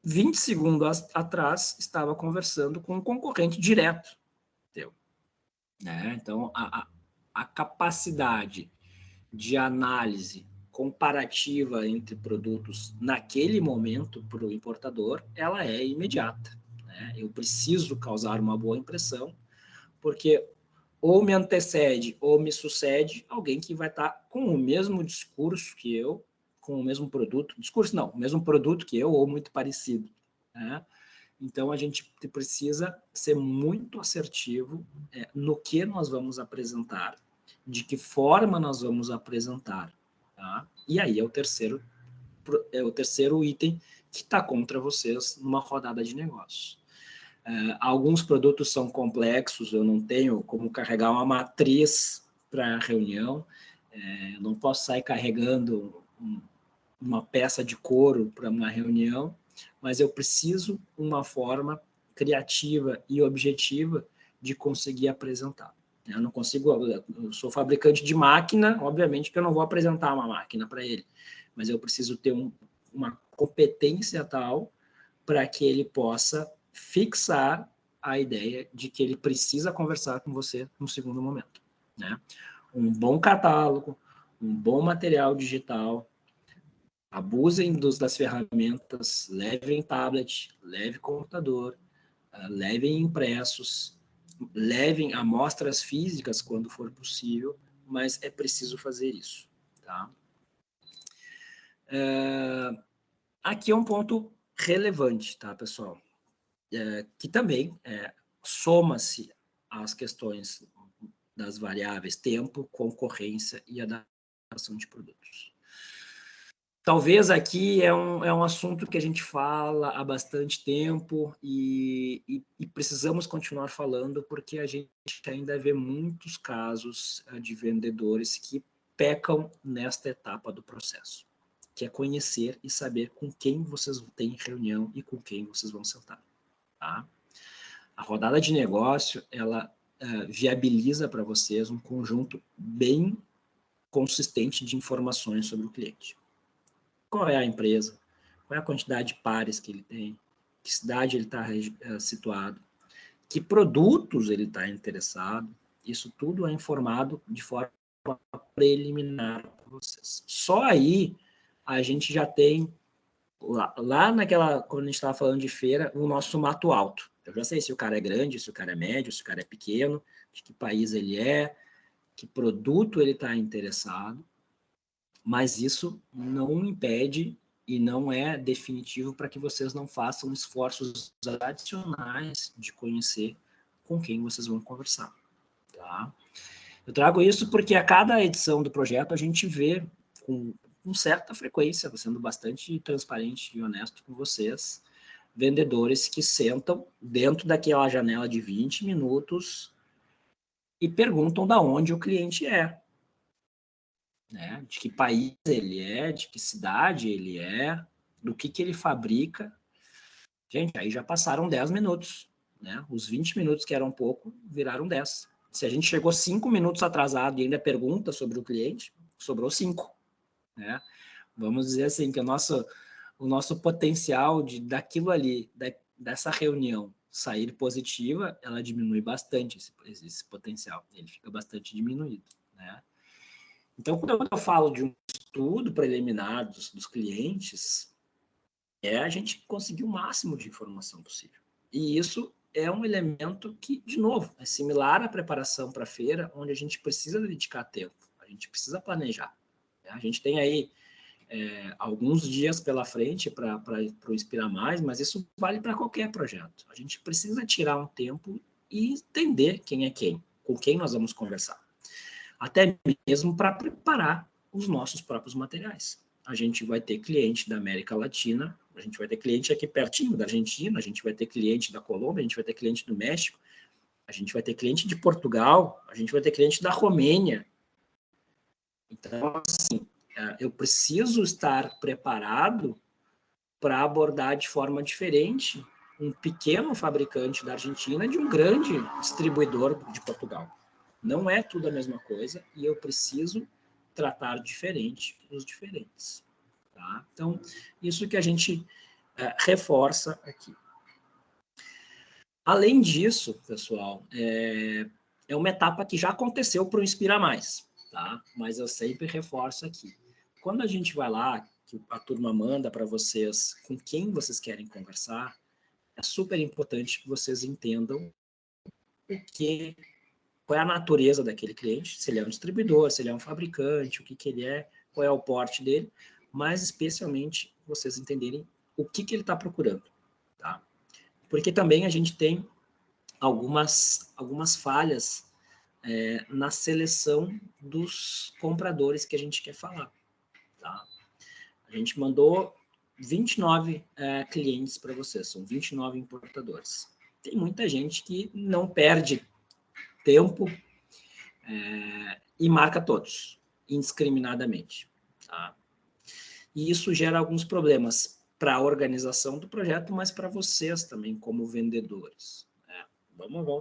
20 segundos atrás estava conversando com um concorrente direto teu. Né? Então, a capacidade de análise comparativa entre produtos naquele momento para o importador, ela é imediata. Né? Eu preciso causar uma boa impressão, porque ou me antecede ou me sucede alguém que vai estar com o mesmo discurso que eu, com o mesmo produto, discurso não, o mesmo produto que eu ou muito parecido, né? Então, a gente precisa ser muito assertivo no que nós vamos apresentar, de que forma nós vamos apresentar, tá? E aí é o terceiro item que está contra vocês numa rodada de negócios. Alguns produtos são complexos, eu não tenho como carregar uma matriz para a reunião, eu não posso sair carregando uma peça de couro para uma reunião, mas eu preciso uma forma criativa e objetiva de conseguir apresentar. Eu não consigo, eu sou fabricante de máquina, obviamente que eu não vou apresentar uma máquina para ele, mas eu preciso ter uma competência tal para que ele possa fixar a ideia de que ele precisa conversar com você no segundo momento, né? Um bom catálogo, um bom material digital, abusem das ferramentas, levem tablet, leve computador, levem impressos, levem amostras físicas quando for possível, mas é preciso fazer isso, tá? Aqui é um ponto relevante, tá, pessoal? Que também soma-se às questões das variáveis tempo, concorrência e adaptação de produtos. Talvez aqui é um assunto que a gente fala há bastante tempo e precisamos continuar falando porque a gente ainda vê muitos casos de vendedores que pecam nesta etapa do processo, que é conhecer e saber com quem vocês têm reunião e com quem vocês vão sentar. Tá? A rodada de negócio, ela viabiliza para vocês um conjunto bem consistente de informações sobre o cliente. Qual é a empresa? Qual é a quantidade de pares que ele tem? Que cidade ele está situado? Que produtos ele está interessado? Isso tudo é informado de forma preliminar para vocês. Só aí a gente já tem lá naquela, quando a gente estava falando de feira, o nosso mato alto. Eu já sei se o cara é grande, se o cara é médio, se o cara é pequeno, de que país ele é, que produto ele está interessado, mas isso não impede e não é definitivo para que vocês não façam esforços adicionais de conhecer com quem vocês vão conversar. Tá? Eu trago isso porque a cada edição do projeto a gente vê com certa frequência, sendo bastante transparente e honesto com vocês, vendedores que sentam dentro daquela janela de 20 minutos e perguntam de onde o cliente é, né? De que país ele é, de que cidade ele é, do que ele fabrica. Gente, aí já passaram 10 minutos, né? Os 20 minutos que eram pouco viraram 10. Se a gente chegou 5 minutos atrasado e ainda pergunta sobre o cliente, sobrou 5, né? Vamos dizer assim, que o nosso potencial daquilo ali, dessa reunião sair positiva, ela diminui bastante esse potencial, ele fica bastante diminuído, né? Então, quando eu falo de um estudo preliminar dos clientes, a gente conseguir o máximo de informação possível. E isso é um elemento que, de novo, é similar à preparação para a feira, onde a gente precisa dedicar tempo, a gente precisa planejar. Né? A gente tem aí alguns dias pela frente para o Inspirar Mais, mas isso vale para qualquer projeto. A gente precisa tirar um tempo e entender quem é quem, com quem nós vamos conversar. Até mesmo para preparar os nossos próprios materiais. A gente vai ter cliente da América Latina, a gente vai ter cliente aqui pertinho da Argentina, a gente vai ter cliente da Colômbia, a gente vai ter cliente do México, a gente vai ter cliente de Portugal, a gente vai ter cliente da Romênia. Então, assim, eu preciso estar preparado para abordar de forma diferente um pequeno fabricante da Argentina de um grande distribuidor de Portugal. Não é tudo a mesma coisa e eu preciso tratar diferente os diferentes. Tá? Então, isso que a gente reforça aqui. Além disso, pessoal, é uma etapa que já aconteceu para o Inspira Mais, tá? Mas eu sempre reforço aqui. Quando a gente vai lá, que a turma manda para vocês com quem vocês querem conversar, é super importante que vocês entendam o que qual é a natureza daquele cliente, se ele é um distribuidor, se ele é um fabricante, o que, que ele é, qual é o porte dele, mas especialmente vocês entenderem o que, que ele está procurando. Tá? Porque também a gente tem algumas falhas na seleção dos compradores que a gente quer falar. Tá? A gente mandou 29 clientes para vocês, são 29 importadores. Tem muita gente que não perde tempo e marca todos, indiscriminadamente. Tá? E isso gera alguns problemas para a organização do projeto, mas para vocês também, como vendedores. Né?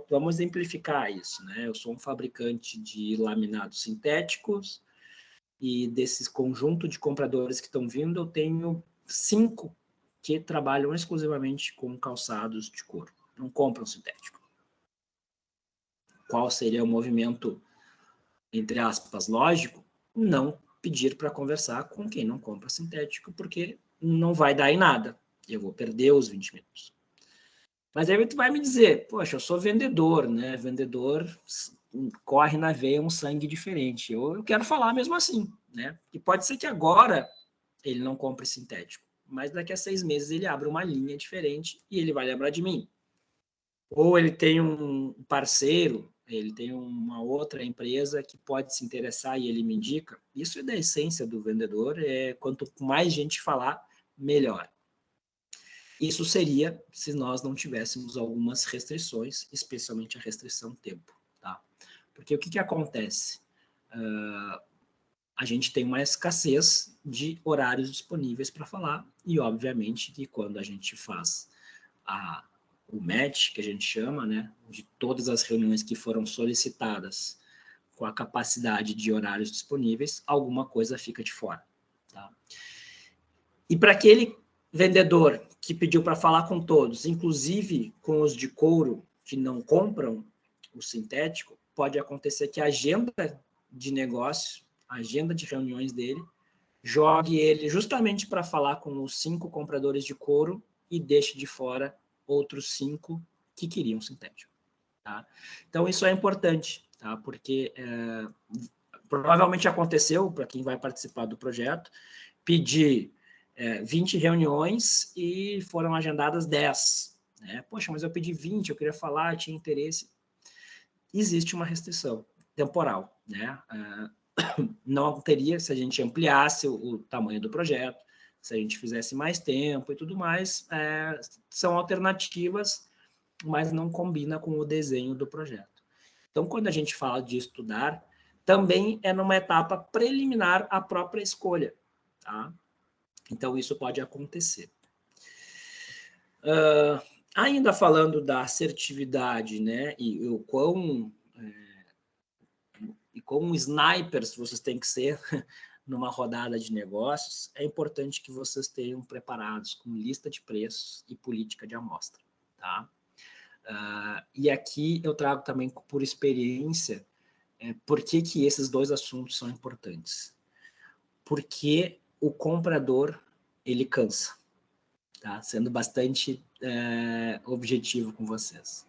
Vamos exemplificar isso. Né? Eu sou um fabricante de laminados sintéticos, e desses conjunto de compradores que estão vindo, eu tenho 5 que trabalham exclusivamente com calçados de couro, não compram sintético. Qual seria o movimento, entre aspas, lógico? Não pedir para conversar com quem não compra sintético, porque não vai dar em nada. Eu vou perder os 20 minutos. Mas aí tu vai me dizer, poxa, eu sou vendedor, né? Vendedor corre na veia um sangue diferente. Eu quero falar mesmo assim, né? E pode ser que agora ele não compre sintético, mas daqui a 6 meses ele abre uma linha diferente e ele vai lembrar de mim. Ou ele tem um parceiro, ele tem uma outra empresa que pode se interessar e ele me indica. Isso é da essência do vendedor, quanto mais gente falar, melhor. Isso seria se nós não tivéssemos algumas restrições, especialmente a restrição tempo. Tá? Porque o que acontece? A gente tem uma escassez de horários disponíveis para falar e, obviamente, que quando a gente faz o match, que a gente chama, né, de todas as reuniões que foram solicitadas com a capacidade de horários disponíveis, alguma coisa fica de fora. Tá? E para aquele vendedor que pediu para falar com todos, inclusive com os de couro que não compram o sintético, pode acontecer que a agenda de negócio, a agenda de reuniões dele, jogue ele justamente para falar com os 5 compradores de couro e deixe de fora outros 5 que queriam sintético. Tá? Então, isso é importante, tá? Porque provavelmente aconteceu, para quem vai participar do projeto, pedir 20 reuniões e foram agendadas 10. Né? Poxa, mas eu pedi 20, eu queria falar, tinha interesse. Existe uma restrição temporal. Né? Não teria se a gente ampliasse o tamanho do projeto, se a gente fizesse mais tempo e tudo mais, são alternativas, mas não combina com o desenho do projeto. Então, quando a gente fala de estudar, também é numa etapa preliminar à própria escolha. Tá? Então, isso pode acontecer. Ainda falando da assertividade, né, e o quão snipers vocês têm que ser numa rodada de negócios, é importante que vocês tenham preparados com lista de preços e política de amostra. Tá? E aqui eu trago também por experiência por que esses dois assuntos são importantes. Porque o comprador, ele cansa. Tá? Sendo bastante objetivo com vocês.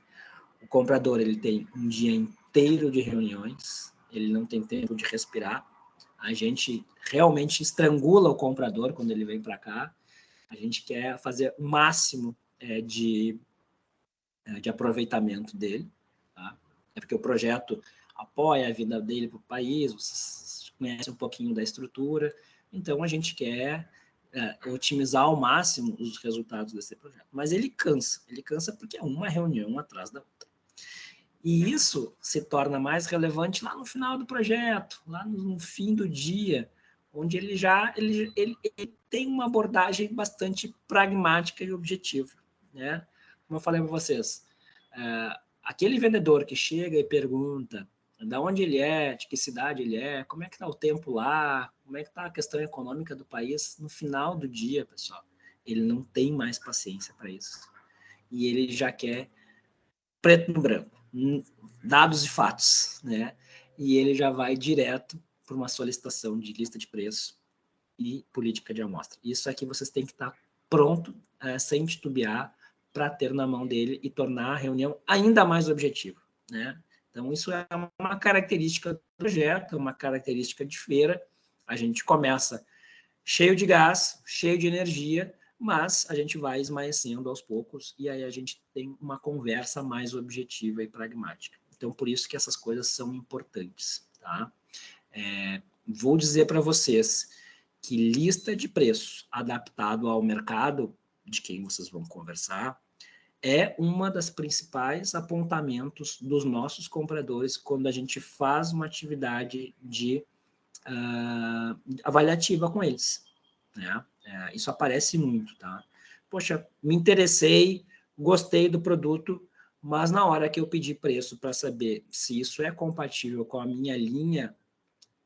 O comprador, ele tem um dia inteiro de reuniões, ele não tem tempo de respirar, a gente realmente estrangula o comprador quando ele vem para cá, a gente quer fazer o máximo de aproveitamento dele, tá? É porque o projeto apoia a vida dele para o país, vocês conhecem um pouquinho da estrutura, então a gente quer otimizar ao máximo os resultados desse projeto. Mas ele cansa porque é uma reunião atrás da outra. E isso se torna mais relevante lá no final do projeto, lá no fim do dia, onde ele tem uma abordagem bastante pragmática e objetiva. Né? Como eu falei para vocês, aquele vendedor que chega e pergunta de onde ele é, de que cidade ele é, como é que está o tempo lá, como é que está a questão econômica do país, no final do dia, pessoal, ele não tem mais paciência para isso. E ele já quer preto no branco, dados e fatos, né? E ele já vai direto para uma solicitação de lista de preço e política de amostra. Isso aqui vocês têm que estar pronto, sem titubear, para ter na mão dele e tornar a reunião ainda mais objetiva, né? Então, isso é uma característica do projeto, uma característica de feira. A gente começa cheio de gás, cheio de energia, mas a gente vai esmaecendo aos poucos e aí a gente tem uma conversa mais objetiva e pragmática. Então, por isso que essas coisas são importantes, tá? Vou dizer para vocês que lista de preços adaptado ao mercado de quem vocês vão conversar é uma das principais apontamentos dos nossos compradores quando a gente faz uma atividade de avaliativa com eles, né? Isso aparece muito, tá? Poxa, me interessei, gostei do produto, mas na hora que eu pedi preço para saber se isso é compatível com a minha linha,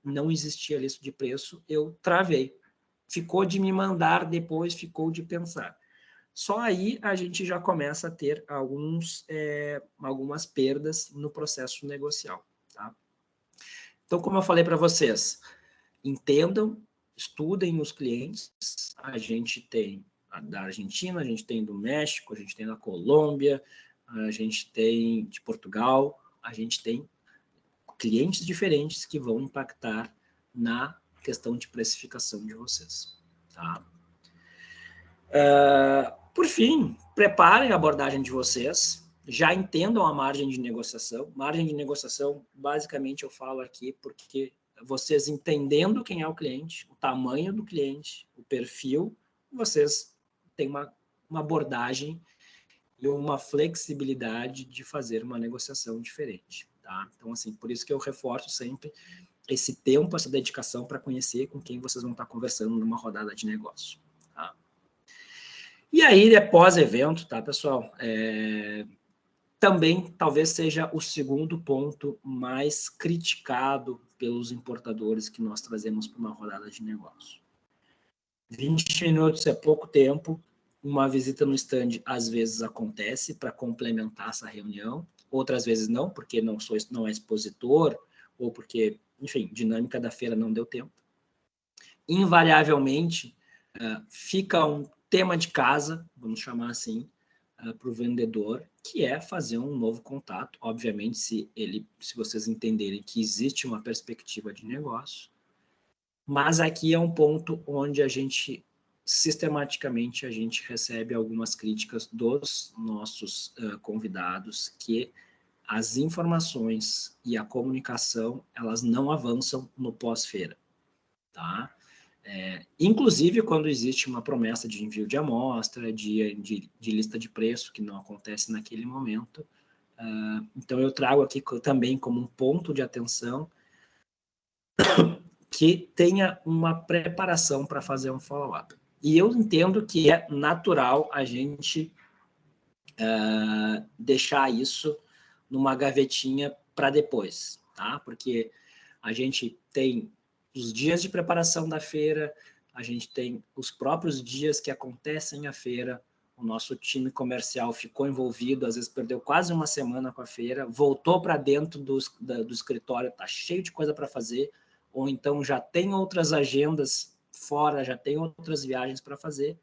não existia lista de preço, eu travei. Ficou de me mandar, depois ficou de pensar. Só aí a gente já começa a ter algumas perdas no processo negocial, tá? Então, como eu falei para vocês, entendam, estudem os clientes. A gente tem da Argentina, a gente tem do México, a gente tem da Colômbia, a gente tem de Portugal, a gente tem clientes diferentes que vão impactar na questão de precificação de vocês, tá? Por fim, preparem a abordagem de vocês, já entendam a margem de negociação. Margem de negociação, basicamente, eu falo aqui porque vocês entendendo quem é o cliente, o tamanho do cliente, o perfil, vocês têm uma abordagem e uma flexibilidade de fazer uma negociação diferente, tá? Então, assim, por isso que eu reforço sempre esse tempo, essa dedicação para conhecer com quem vocês vão estar conversando numa rodada de negócio, tá? E aí, após evento, tá, pessoal? Também talvez seja o segundo ponto mais criticado pelos importadores que nós trazemos para uma rodada de negócio. 20 minutos é pouco tempo, uma visita no stand às vezes acontece para complementar essa reunião, outras vezes não, porque não é expositor, ou porque, enfim, dinâmica da feira não deu tempo. Invariavelmente, fica um tema de casa, vamos chamar assim, para o vendedor, que é fazer um novo contato. Obviamente, se vocês entenderem que existe uma perspectiva de negócio, mas aqui é um ponto onde sistematicamente, a gente recebe algumas críticas dos nossos convidados, que as informações e a comunicação, elas não avançam no pós-feira, tá? Inclusive quando existe uma promessa de envio de amostra, de lista de preço, que não acontece naquele momento. Então, eu trago aqui também como um ponto de atenção que tenha uma preparação para fazer um follow-up. E eu entendo que é natural a gente deixar isso numa gavetinha para depois, tá? Porque a gente tem os dias de preparação da feira, a gente tem os próprios dias que acontecem a feira, o nosso time comercial ficou envolvido, às vezes perdeu quase uma semana com a feira, voltou para dentro do escritório, está cheio de coisa para fazer, ou então já tem outras agendas fora, já tem outras viagens para fazer,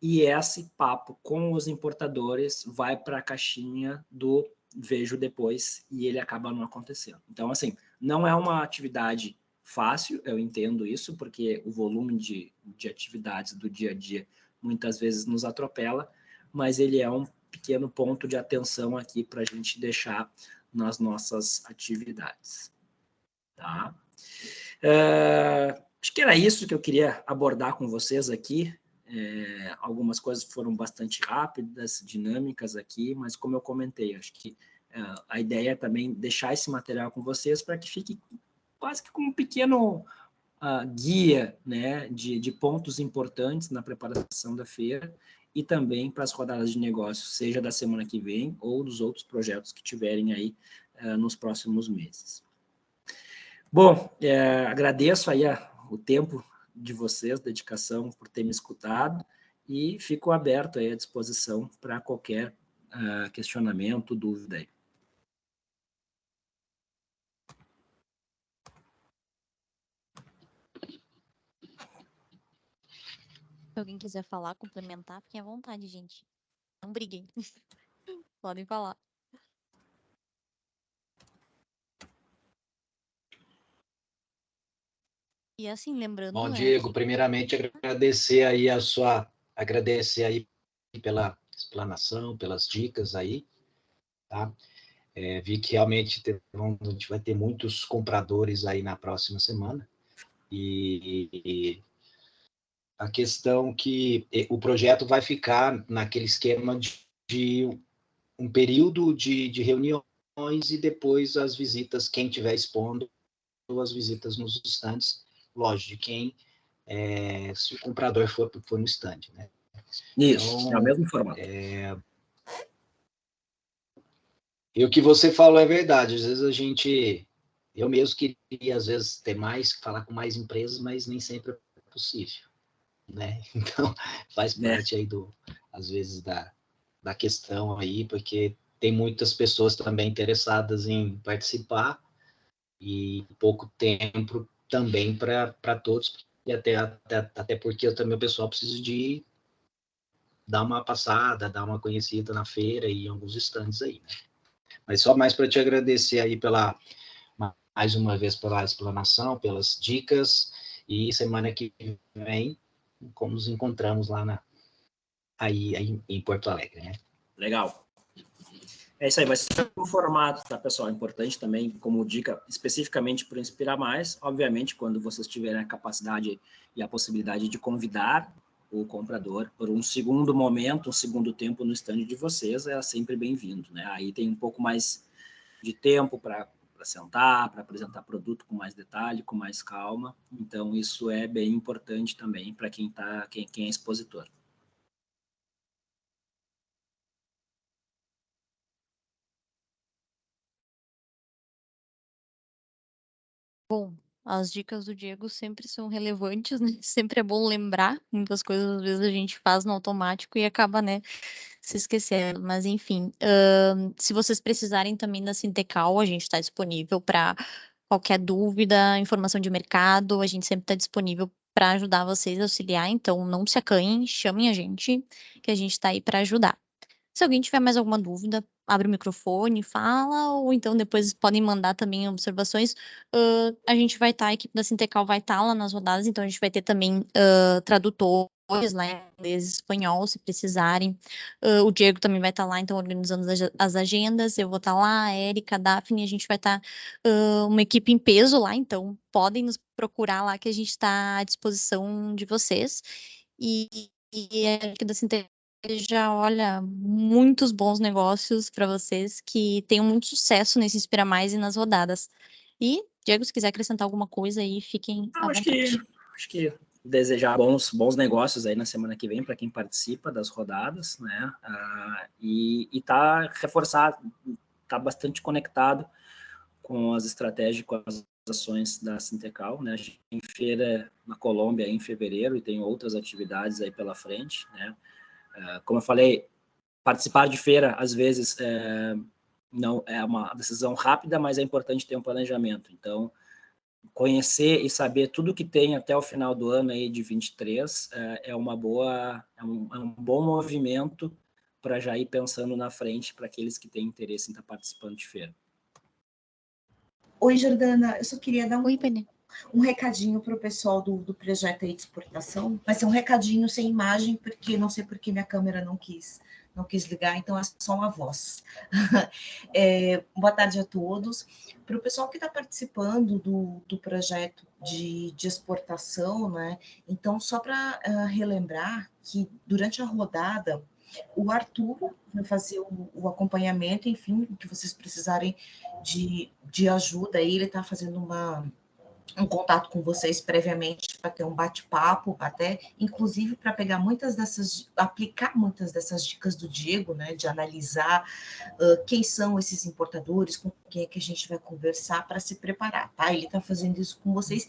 e esse papo com os importadores vai para a caixinha do vejo depois e ele acaba não acontecendo. Então, assim, não é uma atividade fácil, eu entendo isso, porque o volume de atividades do dia a dia muitas vezes nos atropela, mas ele é um pequeno ponto de atenção aqui para a gente deixar nas nossas atividades. Tá? Acho que era isso que eu queria abordar com vocês aqui. Algumas coisas foram bastante rápidas, dinâmicas aqui, mas como eu comentei, acho que a ideia é também deixar esse material com vocês para que fique quase que como um pequeno guia, né, de pontos importantes na preparação da feira e também para as rodadas de negócios, seja da semana que vem ou dos outros projetos que tiverem aí nos próximos meses. Bom, agradeço aí o tempo de vocês, dedicação por ter me escutado e fico aberto aí à disposição para qualquer questionamento, dúvida aí. Se alguém quiser falar, complementar, fiquem à vontade, gente. Não briguem. Podem falar. E assim, lembrando, Bom, né? Diego, primeiramente agradecer aí pela explanação, pelas dicas aí, tá? Vi que realmente a gente vai ter muitos compradores aí na próxima semana, e a questão que o projeto vai ficar naquele esquema de um período de reuniões e depois as visitas, quem estiver expondo, as visitas nos estandes, lógico, de quem, se o comprador for no stand, né? Isso, Então, é o mesmo formato. E o que você falou é verdade, às vezes eu mesmo queria, às vezes, falar com mais empresas, mas nem sempre é possível, né? Então, faz parte aí às vezes, da questão aí, porque tem muitas pessoas também interessadas em participar e pouco tempo também para todos, e até porque eu também, o pessoal precisa de dar uma passada, dar uma conhecida na feira e em alguns estandes aí, né? Mas só mais para te agradecer aí mais uma vez pela explanação, pelas dicas, e semana que vem, como nos encontramos lá aí em Porto Alegre, né? Legal. É isso aí, vai ser um formato, tá, pessoal? Importante também, como dica, especificamente para Inspirar Mais, obviamente, quando vocês tiverem a capacidade e a possibilidade de convidar o comprador por um segundo momento, um segundo tempo no stand de vocês, é sempre bem-vindo, né? Aí tem um pouco mais de tempo para sentar, para apresentar produto com mais detalhe, com mais calma. Então, isso é bem importante também para quem é expositor. Bom, as dicas do Diego sempre são relevantes, né? Sempre é bom lembrar. Muitas coisas, às vezes, a gente faz no automático e acaba, né, se esquecendo. Mas, enfim, se vocês precisarem também da Sintecal, a gente está disponível para qualquer dúvida, informação de mercado, a gente sempre está disponível para ajudar vocês a auxiliar. Então, não se acanhem, chamem a gente, que a gente está aí para ajudar. Se alguém tiver mais alguma dúvida, abre o microfone, fala, ou então depois podem mandar também observações. A gente vai estar, a equipe da Sintecal vai estar lá nas rodadas, então a gente vai ter também tradutores lá em inglês e espanhol, se precisarem. O Diego também vai estar lá, então, organizando as agendas. Eu vou estar lá, a Érica, a Daphne, a gente vai estar uma equipe em peso lá, então podem nos procurar lá que a gente está à disposição de vocês. E a equipe da Sintecal já olha muitos bons negócios para vocês que tenham muito sucesso nesse Inspira Mais e nas rodadas. E, Diego, se quiser acrescentar alguma coisa aí, fiquem à vontade. Acho que desejar bons negócios aí na semana que vem para quem participa das rodadas, né? E tá reforçado, tá bastante conectado com as estratégias, com as ações da Sintecal, né? A gente tem feira na Colômbia em fevereiro e tem outras atividades aí pela frente, né? Como eu falei, participar de feira, às vezes, não é uma decisão rápida, mas é importante ter um planejamento. Então, conhecer e saber tudo que tem até o final do ano aí de 23 é um bom movimento para já ir pensando na frente para aqueles que têm interesse em estar participando de feira. Oi, Jordana, eu só queria dar Oi, Penê. um recadinho para o pessoal do projeto aí de exportação. Vai ser um recadinho sem imagem, porque não sei porque minha câmera não quis ligar, então é só uma voz. Boa tarde a todos. Para o pessoal que está participando do projeto de exportação, né? Então, só para relembrar que durante a rodada, o Arthur vai fazer o acompanhamento, enfim, o que vocês precisarem de ajuda. Ele está fazendo um contato com vocês previamente para ter um bate-papo, até inclusive para aplicar muitas dessas dicas do Diego, né, de analisar quem são esses importadores, com quem é que a gente vai conversar para se preparar, tá? Ele está fazendo isso com vocês.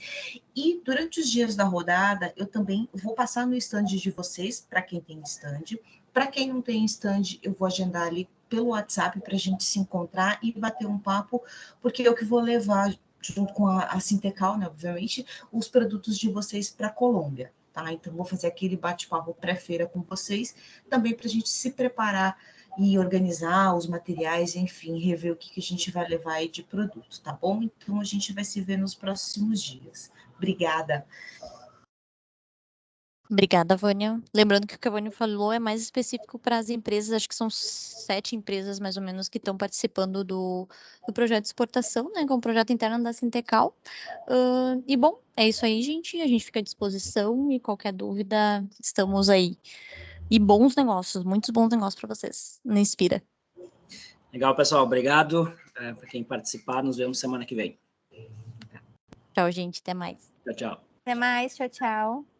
E durante os dias da rodada, eu também vou passar no stand de vocês, para quem tem stand. Para quem não tem stand, eu vou agendar ali pelo WhatsApp para a gente se encontrar e bater um papo, porque eu que vou levar junto com a Sintecal, né, obviamente, os produtos de vocês para a Colômbia, tá? Então, vou fazer aquele bate-papo pré-feira com vocês, também para a gente se preparar e organizar os materiais, enfim, rever o que a gente vai levar aí de produto, tá bom? Então, a gente vai se ver nos próximos dias. Obrigada. Obrigada, Vânia. Lembrando que o que a Vânia falou é mais específico para as empresas, acho que são 7 empresas, mais ou menos, que estão participando do projeto de exportação, né, com o projeto interno da Sintecal. E, bom, é isso aí, gente. A gente fica à disposição e qualquer dúvida, estamos aí. E bons negócios, muitos bons negócios para vocês. Na Inspira. Legal, pessoal. Obrigado para quem participar. Nos vemos semana que vem. Tchau, gente. Até mais. Tchau, tchau. Até mais, tchau, tchau.